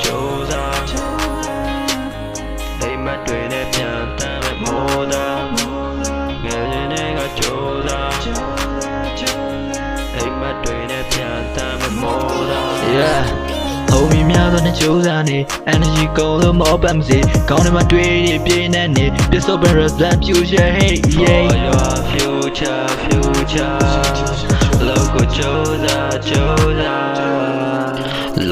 Chosa Hey my twin and pianta me moda Nega chosa Hey my twin and pianta me moda Yeah Homie များသောနဲ့ကြိုးစားနေ energy ကုန်လို့မောပတ်မစေကောင်းတယ်မတွေးနေပြင်းနေနေပြစ်စောပဲ plan future hey yeah for your future local ကြိုးစား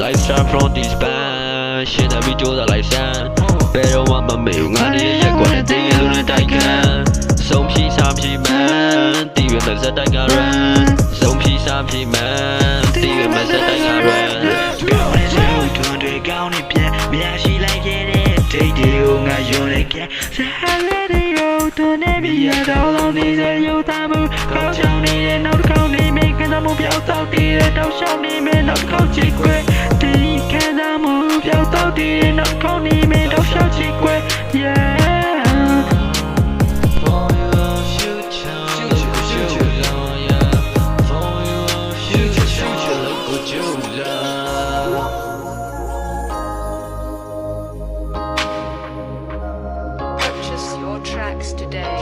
lifestyle from this band ရှင်းတယ်ပြီးကြိုးစား lifestyle ဘယ်တော့မှမမေ့ဘူးငါဒီရက်ကွက်နဲ့တင်းရလို့နဲ့တိုက်ခံဆုံးဖြီးစားဖြီးမှန်တီးရမယ်စက်တိုက်က run ဆုံးဖြီးစားဖြီးမှန်တီးရမယ်စက်တိုက်က runကောင်းနေပြန်မြန်ရှိလိုက်ခဲ့တဲ့ဒိတ်တွေကိုငါယွန်းလိုက်ခဲ့ဆရာလေးတွေကိုသူနဲ့ပြရတော့လုံးနေတဲ့ယူသားမှုကောင်းချောင်းနေတဲ့နောက်တစ်ခေါက်နေမိခံစားမှုပြောက်တော့တည်တဲ့တောက်လျှောက်နေမယ်နောက်တစ်ခေါက်ချစ်ခွဲဒီခံစားမှုပြောက်တော့တည်တဲ့နောက်တစ်ခေါက်နေမယ်တောက်လျှောက်ချစ်ခွဲ yeah Tracks today.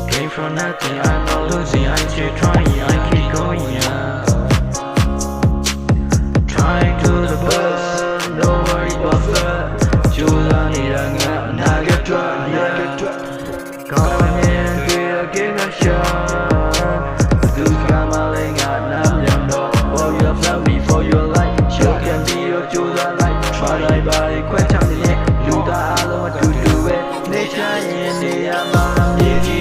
Came from nothing, I'm not losing, I keep trying, I keep going, yeah. Trying to the bus, no worry about that. Choose on it, I'm not get drunk, yeah. Come in, do it again, a shot. Do come on, I got nothing, no. For your family, for your life. You can be your choose on life. Try like body, quite challenging. You the alone to do it. Nature in the amount of